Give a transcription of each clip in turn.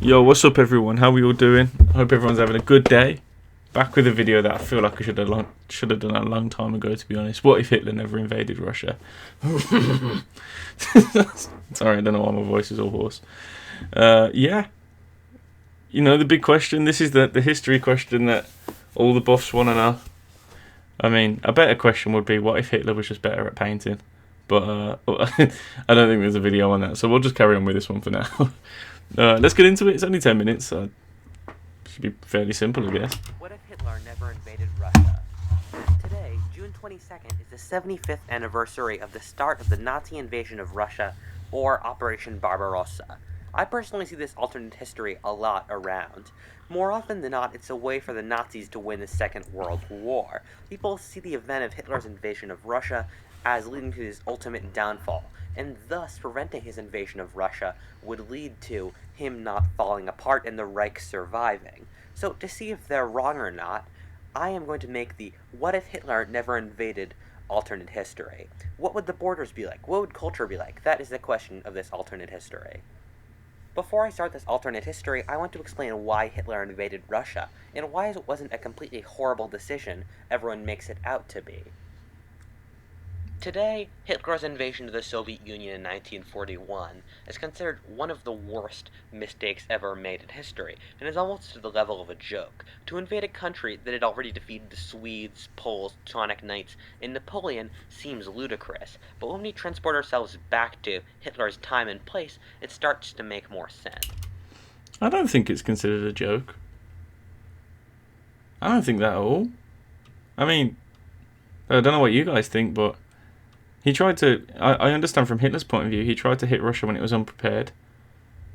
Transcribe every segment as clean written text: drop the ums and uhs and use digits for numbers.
Yo, what's up everyone? How are we all doing? I hope everyone's having a good day. Back with a video that I feel like I should have done a long time ago, to be honest. What if Hitler never invaded Russia? Sorry, I don't know why my voice is all hoarse. Yeah, you know the big question. This is the history question that all the buffs want to know. I mean, a better question would be, what if Hitler was just better at painting? But I don't think there's a video on that, so we'll just carry on with this one for now. Let's get into it. It's only 10 minutes, so should be fairly simple, I guess. What if Hitler never invaded Russia? Today, June 22nd, is the 75th anniversary of the start of the Nazi invasion of Russia, or Operation Barbarossa. I personally see this alternate history a lot around. More often than not, it's a way for the Nazis to win the Second World War. People see the event of Hitler's invasion of Russia as leading to his ultimate downfall, and thus preventing his invasion of Russia would lead to him not falling apart and the Reich surviving. So to see if they're wrong or not, I am going to make the what if Hitler never invaded alternate history. What would the borders be like? What would culture be like? That is the question of this alternate history. Before I start this alternate history, I want to explain why Hitler invaded Russia, and why it wasn't a completely horrible decision everyone makes it out to be. Today, Hitler's invasion of the Soviet Union in 1941 is considered one of the worst mistakes ever made in history, and is almost to the level of a joke. To invade a country that had already defeated the Swedes, Poles, Teutonic Knights, and Napoleon seems ludicrous, but when we transport ourselves back to Hitler's time and place, it starts to make more sense. I don't think it's considered a joke. I don't think that at all. I mean, I don't know what you guys think, but he tried to, I understand from Hitler's point of view, he tried to hit Russia when it was unprepared,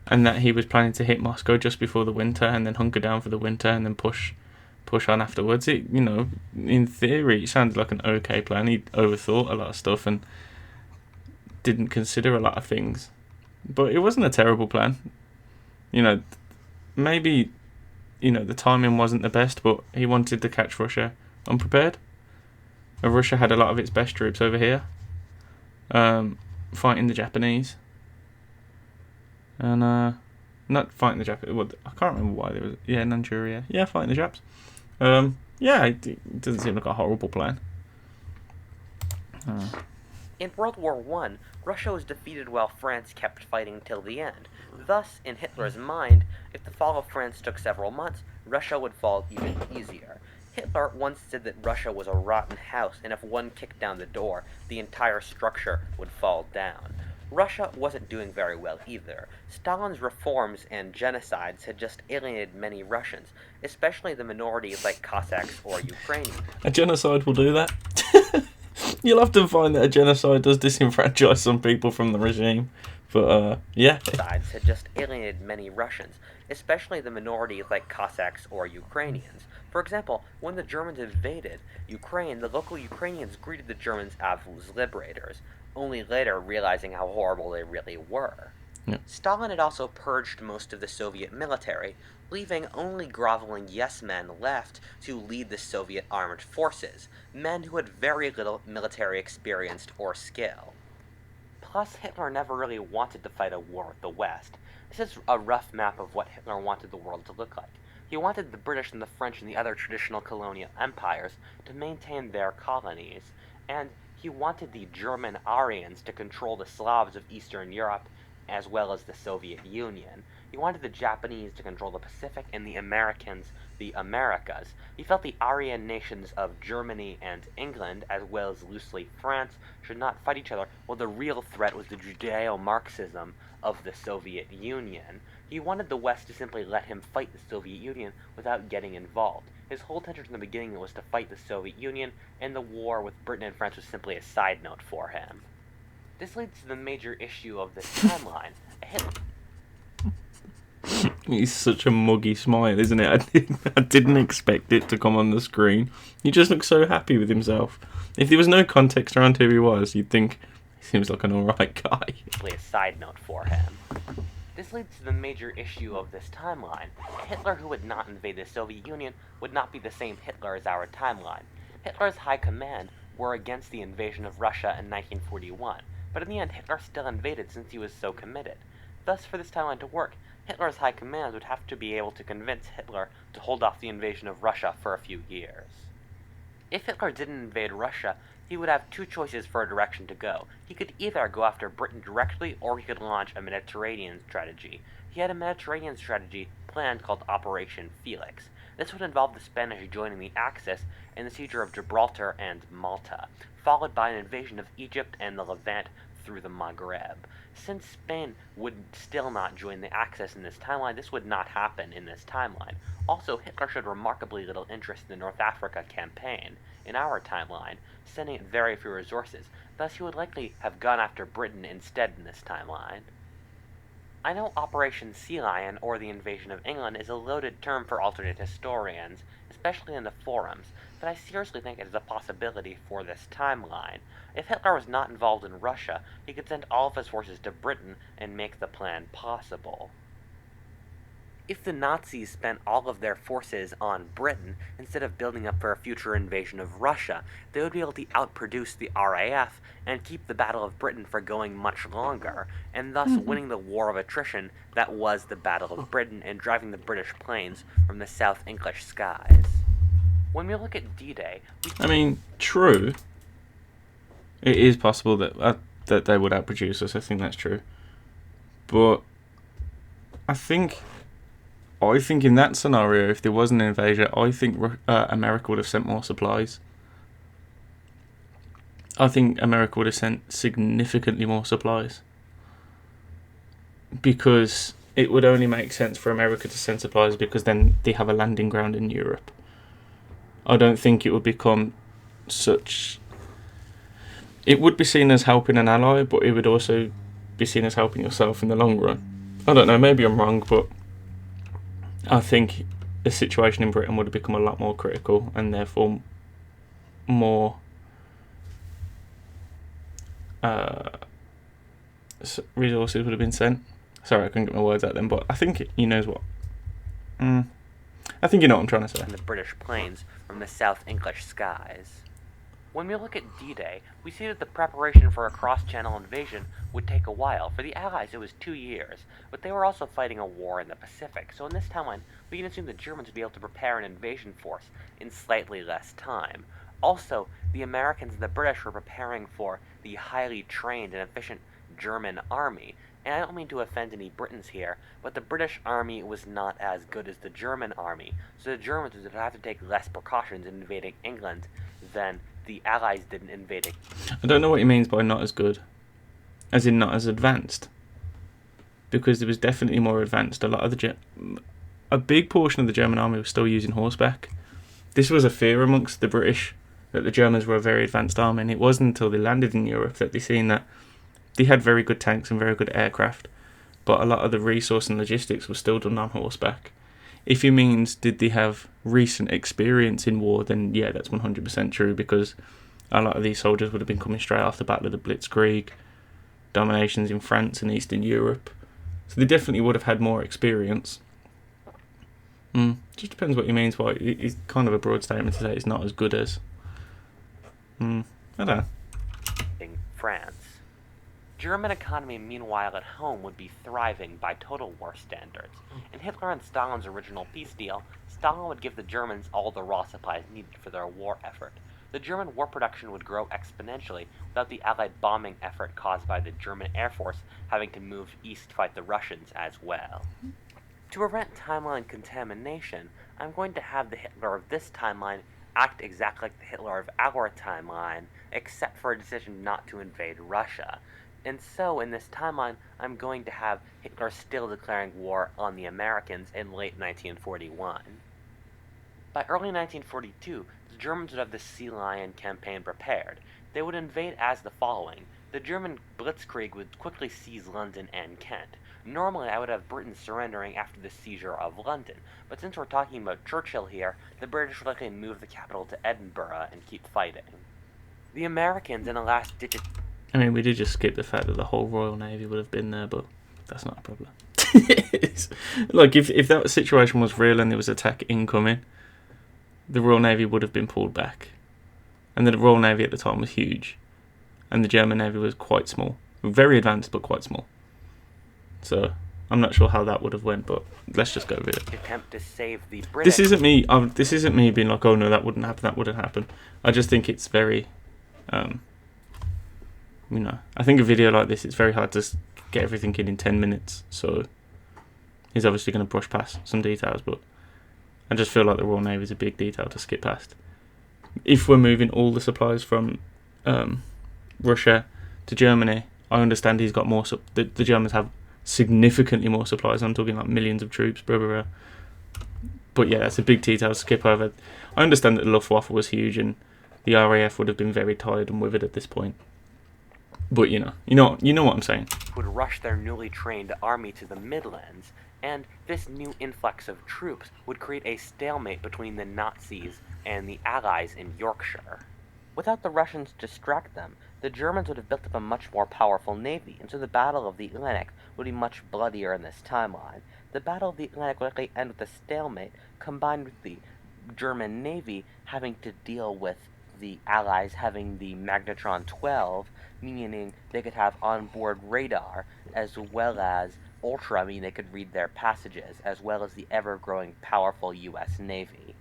and that he was planning to hit Moscow just before the winter, and then hunker down for the winter, and then push on afterwards. It, you know, in theory, it sounded like an okay plan. He overthought a lot of stuff and didn't consider a lot of things, but it wasn't a terrible plan. You know, maybe, you know, the timing wasn't the best, but he wanted to catch Russia unprepared. And Russia had a lot of its best troops over here, fighting the Japanese, and not fighting the Japanese. Well, I can't remember why they was. Yeah, Manchuria. Yeah, fighting the Japs. Yeah, it doesn't seem like a horrible plan. In World War I, Russia was defeated while France kept fighting till the end. Thus, in Hitler's mind, if the fall of France took several months, Russia would fall even easier. Hitler once said that Russia was a rotten house, and if one kicked down the door, the entire structure would fall down. Russia wasn't doing very well either. Stalin's reforms and genocides had just alienated many Russians, especially the minorities like Cossacks or Ukrainians. A genocide will do that. You'll often find that a genocide does disenfranchise some people from the regime. But, yeah. Genocides had just alienated many Russians, especially the minorities like Cossacks or Ukrainians. For example, when the Germans invaded Ukraine, the local Ukrainians greeted the Germans as liberators, only later realizing how horrible they really were. Yeah. Stalin had also purged most of the Soviet military, leaving only groveling yes-men left to lead the Soviet armed forces, men who had very little military experience or skill. Plus, Hitler never really wanted to fight a war with the West. This is a rough map of what Hitler wanted the world to look like. He wanted the British and the French and the other traditional colonial empires to maintain their colonies, and he wanted the German Aryans to control the Slavs of Eastern Europe, as well as the Soviet Union. He wanted the Japanese to control the Pacific, and the Americans the Americas. He felt the Aryan nations of Germany and England, as well as loosely France, should not fight each other, while the real threat was the Judeo-Marxism of the Soviet Union. He wanted the West to simply let him fight the Soviet Union without getting involved. His whole intention from the beginning was to fight the Soviet Union, and the war with Britain and France was simply a side note for him. This leads to the major issue of this timeline. He's such a muggy smile, isn't it? I didn't expect it to come on the screen. He just looks so happy with himself. If there was no context around who he was, you'd think he seems like an alright guy. A side note for him. This leads to the major issue of this timeline. Hitler, who would not invade the Soviet Union, would not be the same Hitler as our timeline. Hitler's high command were against the invasion of Russia in 1941, but in the end Hitler still invaded since he was so committed. Thus, for this timeline to work, Hitler's high command would have to be able to convince Hitler to hold off the invasion of Russia for a few years. If Hitler didn't invade Russia, he would have two choices for a direction to go. He could either go after Britain directly, or he could launch a Mediterranean strategy. He had a Mediterranean strategy planned called Operation Felix. This would involve the Spanish joining the Axis and the siege of Gibraltar and Malta, followed by an invasion of Egypt and the Levant through the Maghreb. Since Spain would still not join the Axis in this timeline, this would not happen in this timeline. Also, Hitler showed remarkably little interest in the North Africa campaign in our timeline, sending it very few resources, thus he would likely have gone after Britain instead in this timeline. I know Operation Sea Lion, or the invasion of England, is a loaded term for alternate historians, especially in the forums, but I seriously think it is a possibility for this timeline. If Hitler was not involved in Russia, he could send all of his forces to Britain and make the plan possible. If the Nazis spent all of their forces on Britain, instead of building up for a future invasion of Russia, they would be able to outproduce the RAF and keep the Battle of Britain for going much longer, and thus winning the war of attrition that was the Battle of Britain and driving the British planes from the South English skies. When we look at D-Day, I mean, true. It is possible that they would outproduce us. I think that's true. But I think in that scenario, if there was an invasion, I think America would have sent more supplies. I think America would have sent significantly more supplies. Because it would only make sense for America to send supplies because then they have a landing ground in Europe. I don't think it would become such... It would be seen as helping an ally, but it would also be seen as helping yourself in the long run. I don't know, maybe I'm wrong, but I think the situation in Britain would have become a lot more critical, and therefore more resources would have been sent. Sorry, I couldn't get my words out then, but I think he knows what. I think you know what I'm trying to say. The British planes from the South English skies. When we look at D-Day, we see that the preparation for a cross-channel invasion would take a while. For the Allies, it was 2 years, but they were also fighting a war in the Pacific, so in this timeline, we can assume the Germans would be able to prepare an invasion force in slightly less time. Also, the Americans and the British were preparing for the highly trained and efficient German army. And I don't mean to offend any Britons here, but the British army was not as good as the German army, so the Germans would have to take less precautions in invading England than the Allies did in invading. I don't know what he means by not as good. As in not as advanced. Because it was definitely more advanced. A big portion of the German army was still using horseback. This was a fear amongst the British that the Germans were a very advanced army, and it wasn't until they landed in Europe that they seen that they had very good tanks and very good aircraft, but a lot of the resource and logistics was still done on horseback. If he means did they have recent experience in war, then yeah, that's 100% true, because a lot of these soldiers would have been coming straight off the Battle of the Blitzkrieg, dominations in France and Eastern Europe, so they definitely would have had more experience. Just depends what he means by it. It's kind of a broad statement to say it's not as good as. I don't know. In France. German economy, meanwhile, at home would be thriving by total war standards. In Hitler and Stalin's original peace deal, Stalin would give the Germans all the raw supplies needed for their war effort. The German war production would grow exponentially without the Allied bombing effort caused by the German Air Force having to move east to fight the Russians as well. To prevent timeline contamination, I'm going to have the Hitler of this timeline act exactly like the Hitler of our timeline, except for a decision not to invade Russia. And so, in this timeline, I'm going to have Hitler still declaring war on the Americans in late 1941. By early 1942, the Germans would have the Sea Lion campaign prepared. They would invade as the following. The German Blitzkrieg would quickly seize London and Kent. Normally, I would have Britain surrendering after the seizure of London, but since we're talking about Churchill here, the British would likely move the capital to Edinburgh and keep fighting. The Americans, in a last-ditch... I mean, we did just skip the fact that the whole Royal Navy would have been there, but that's not a problem. Like, if that situation was real and there was attack incoming, the Royal Navy would have been pulled back. And the Royal Navy at the time was huge. And the German Navy was quite small. Very advanced, but quite small. So, I'm not sure how that would have went, but let's just go with it. Attempt to save the British. This isn't me. This isn't me being like, oh no, that wouldn't happen. That wouldn't happen. I just think it's very, I think a video like this, it's very hard to get everything in 10 minutes. So he's obviously going to brush past some details, but I just feel like the Royal Navy is a big detail to skip past. If we're moving all the supplies from Russia to Germany, I understand he's got more. The Germans have significantly more supplies. I'm talking like millions of troops, blah, blah, blah. But yeah, that's a big detail to skip over. I understand that the Luftwaffe was huge and the RAF would have been very tired and withered at this point. But you know what I'm saying. Would rush their newly trained army to the Midlands, and this new influx of troops would create a stalemate between the Nazis and the Allies in Yorkshire. Without the Russians to distract them, the Germans would have built up a much more powerful navy, and so the Battle of the Atlantic would be much bloodier in this timeline. The Battle of the Atlantic would likely end with a stalemate, combined with the German Navy having to deal with the Allies having the Magnetron 12, meaning they could have onboard radar, as well as Ultra, meaning they could read their passages, as well as the ever-growing powerful U.S. Navy.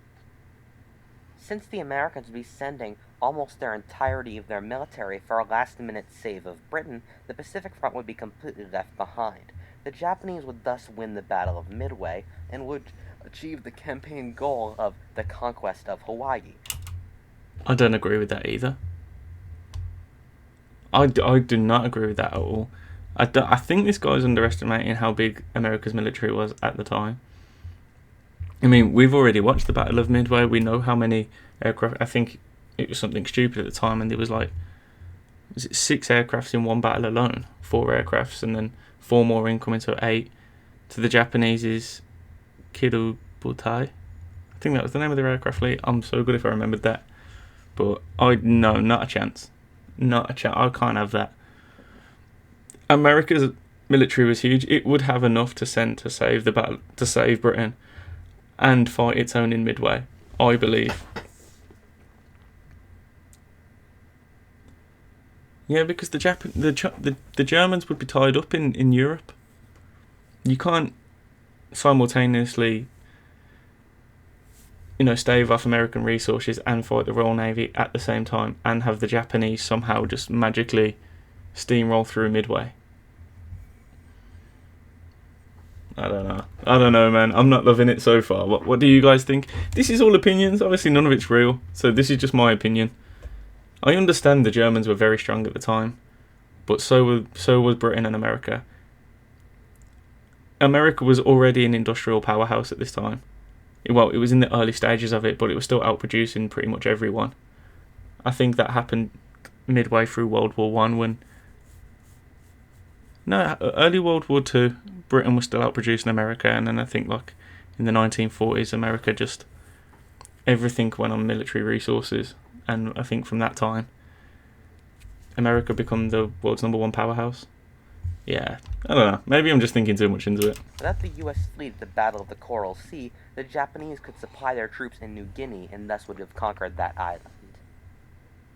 Since the Americans would be sending almost their entirety of their military for a last-minute save of Britain, the Pacific Front would be completely left behind. The Japanese would thus win the Battle of Midway, and would achieve the campaign goal of the conquest of Hawaii. I don't agree with that either. I do not agree with that at all. I think this guy's underestimating how big America's military was at the time. I mean, we've already watched the Battle of Midway. We know how many aircraft. I think it was something stupid at the time, and there was 6 aircrafts in one battle alone? 4 aircrafts, and then 4 more incoming, so 8. To the Japanese's Kirubutai. I think that was the name of their aircraft fleet. I'm so good if I remembered that. But no, not a chance. Not a chance. I can't have that. America's military was huge. It would have enough to send to save the battle, to save Britain, and fight its own in Midway, I believe. Yeah, because the Germans would be tied up in Europe. You can't simultaneously, stave off American resources and fight the Royal Navy at the same time, and have the Japanese somehow just magically steamroll through Midway. I don't know, man. I'm not loving it so far. What do you guys think? This is all opinions. Obviously, none of it's real. So this is just my opinion. I understand the Germans were very strong at the time, but so was Britain and America. America was already an industrial powerhouse at this time. Well, it was in the early stages of it, but it was still outproducing pretty much everyone. I think that happened midway through World War One early World War Two, Britain was still outproducing America, and then I think in the 1940s, America just everything went on military resources, and I think from that time, America became the world's #1 powerhouse. Yeah, I don't know. Maybe I'm just thinking too much into it. Without the U.S. fleet at the Battle of the Coral Sea, the Japanese could supply their troops in New Guinea and thus would have conquered that island.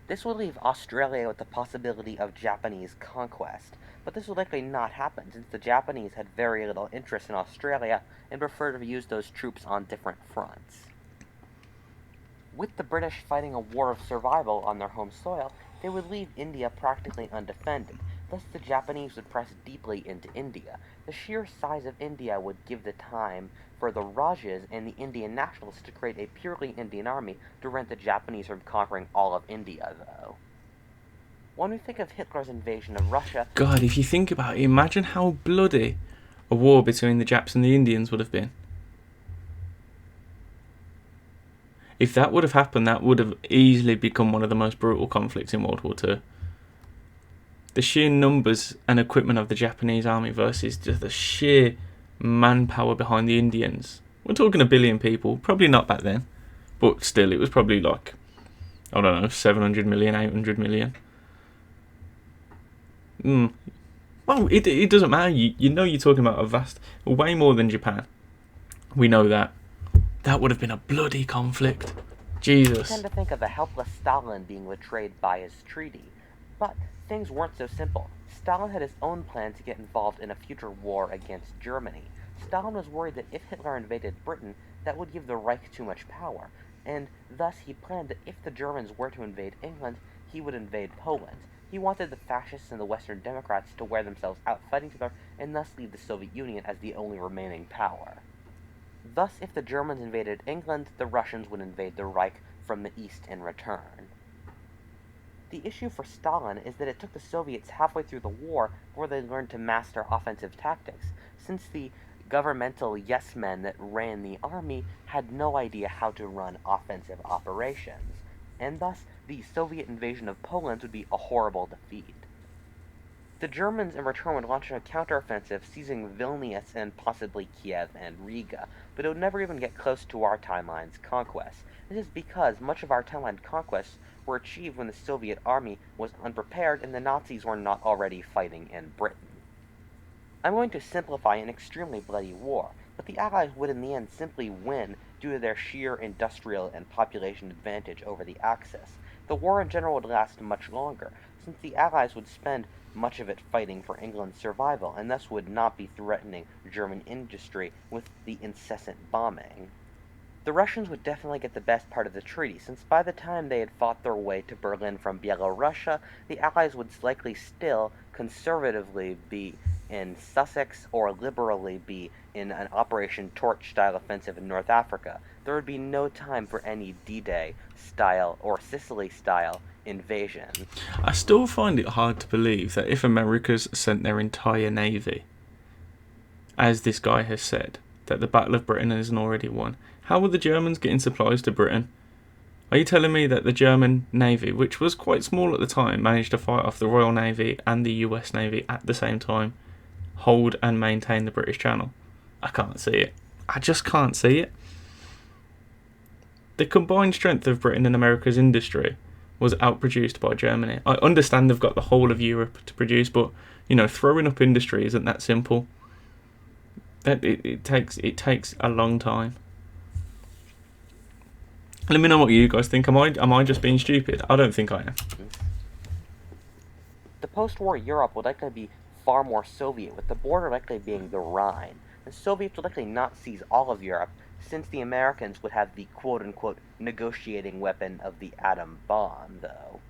This would leave Australia with the possibility of Japanese conquest, but this would likely not happen since the Japanese had very little interest in Australia and preferred to use those troops on different fronts. With the British fighting a war of survival on their home soil, they would leave India practically undefended. Thus, the Japanese would press deeply into India. The sheer size of India would give the time for the Rajas and the Indian nationalists to create a purely Indian army to prevent the Japanese from conquering all of India, though. When we think of Hitler's invasion of Russia... God, if you think about it, imagine how bloody a war between the Japs and the Indians would have been. If that would have happened, that would have easily become one of the most brutal conflicts in World War II. The sheer numbers and equipment of the Japanese army versus just the sheer manpower behind the Indians. We're talking 1 billion people, probably not back then, but still, it was probably 700 million, 800 million. Well, it doesn't matter. You know you're talking about way more than Japan. We know that. That would have been a bloody conflict. Jesus. We tend to think of a helpless Stalin being betrayed by his treaty, but things weren't so simple. Stalin had his own plan to get involved in a future war against Germany. Stalin was worried that if Hitler invaded Britain, that would give the Reich too much power, and thus he planned that if the Germans were to invade England, he would invade Poland. He wanted the fascists and the Western Democrats to wear themselves out fighting together and thus leave the Soviet Union as the only remaining power. Thus, if the Germans invaded England, the Russians would invade the Reich from the east in return. The issue for Stalin is that it took the Soviets halfway through the war before they learned to master offensive tactics, since the governmental yes-men that ran the army had no idea how to run offensive operations, and thus the Soviet invasion of Poland would be a horrible defeat. The Germans in return would launch a counteroffensive, seizing Vilnius and possibly Kiev and Riga, but it would never even get close to our timeline's conquests. This is because much of our timeline conquests were achieved when the Soviet army was unprepared and the Nazis were not already fighting in Britain. I'm going to simplify an extremely bloody war, but the Allies would in the end simply win due to their sheer industrial and population advantage over the Axis. The war in general would last much longer, since the Allies would spend much of it fighting for England's survival, and thus would not be threatening German industry with the incessant bombing. The Russians would definitely get the best part of the treaty, since by the time they had fought their way to Berlin from Byelorussia, the Allies would likely still conservatively be in Sussex or liberally be in an Operation Torch-style offensive in North Africa. There would be no time for any D-Day style or Sicily-style invasion. I still find it hard to believe that if America's sent their entire navy, as this guy has said, that the Battle of Britain isn't already won, how were the Germans getting supplies to Britain? Are you telling me that the German Navy, which was quite small at the time, managed to fight off the Royal Navy and the US Navy at the same time, hold and maintain the British Channel? I can't see it. I just can't see it. The combined strength of Britain and America's industry was outproduced by Germany. I understand they've got the whole of Europe to produce, but throwing up industry isn't that simple. It takes a long time. Let me know what you guys think. Am I just being stupid? I don't think I am. The post-war Europe would likely be far more Soviet, with the border likely being the Rhine. The Soviets would likely not seize all of Europe, since the Americans would have the quote-unquote negotiating weapon of the atom bomb, though.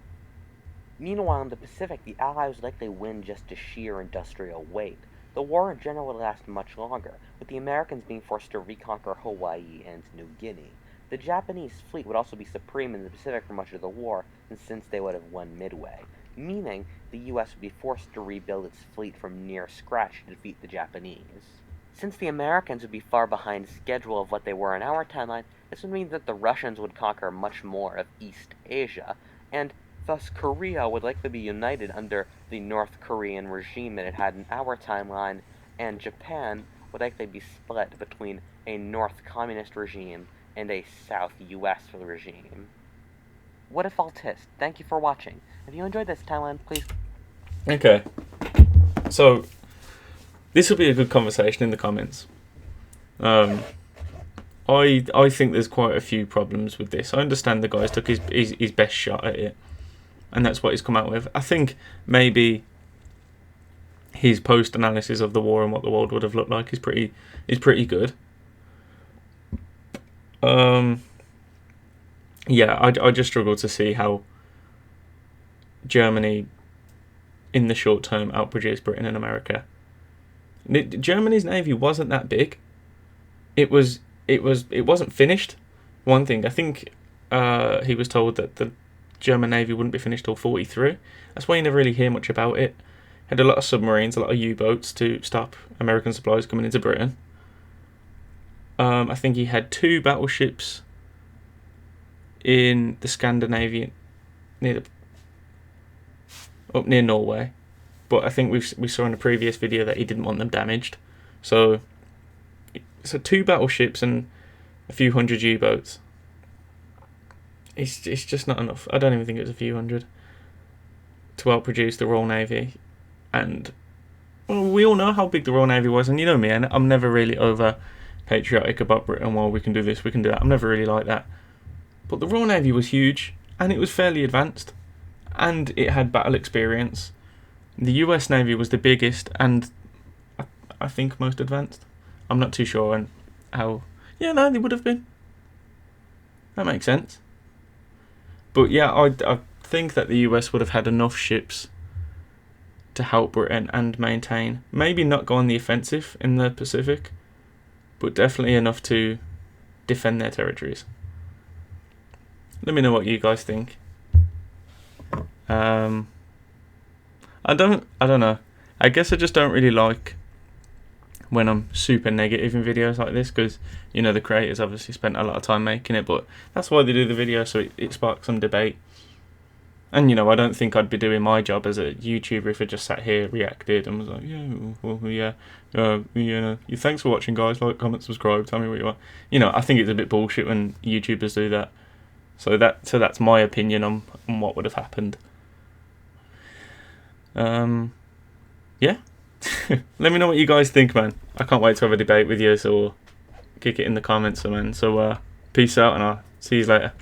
Meanwhile, in the Pacific, the Allies would likely win just to sheer industrial weight. The war in general would last much longer, with the Americans being forced to reconquer Hawaii and New Guinea. The Japanese fleet would also be supreme in the Pacific for much of the war, and since they would have won Midway, meaning the US would be forced to rebuild its fleet from near scratch to defeat the Japanese. Since the Americans would be far behind schedule of what they were in our timeline, this would mean that the Russians would conquer much more of East Asia, and thus Korea would likely be united under the North Korean regime that it had in our timeline, and Japan would likely be split between a North Communist regime and a South US regime. What if Altist? Thank you for watching. If you enjoyed this timeline, please... Okay. So, this will be a good conversation in the comments. I think there's quite a few problems with this. I understand the guy's took his best shot at it, and that's what he's come out with. I think maybe his post-analysis of the war and what the world would have looked like is pretty good. Yeah, I just struggle to see how Germany, in the short term, outproduced Britain and America. Germany's navy wasn't that big. It wasn't finished. One thing, I think he was told that the German navy wouldn't be finished till 43. That's why you never really hear much about it. Had a lot of submarines, a lot of U-boats to stop American supplies coming into Britain. I think he had 2 battleships in the Scandinavian, up near Norway. But I think we saw in a previous video that he didn't want them damaged. So 2 battleships and a few hundred U-boats. It's just not enough. I don't even think it was a few hundred to outproduce the Royal Navy. And well, we all know how big the Royal Navy was, and you know me, and I'm never really over patriotic about Britain. Well, we can do this, we can do that. I'm never really like that. But the Royal Navy was huge, and it was fairly advanced. and it had battle experience. The US Navy was the biggest and I think most advanced. I'm not too sure on how. Yeah, no, they would have been. That makes sense. But yeah, I think that the US would have had enough ships to help Britain and maintain. Maybe not go on the offensive in the Pacific, but definitely enough to defend their territories. Let me know what you guys think. I don't know. I guess I just don't really like when I'm super negative in videos like this, because the creators obviously spent a lot of time making it, but that's why they do the video, so it sparks some debate. And I don't think I'd be doing my job as a YouTuber if I just sat here, reacted, and was like, thanks for watching, guys. Like, comment, subscribe, tell me what you want. I think it's a bit bullshit when YouTubers do that. So that's my opinion on what would have happened. Yeah. Let me know what you guys think, man. I can't wait to have a debate with you, so kick it in the comments, man. So peace out, and I'll see you later.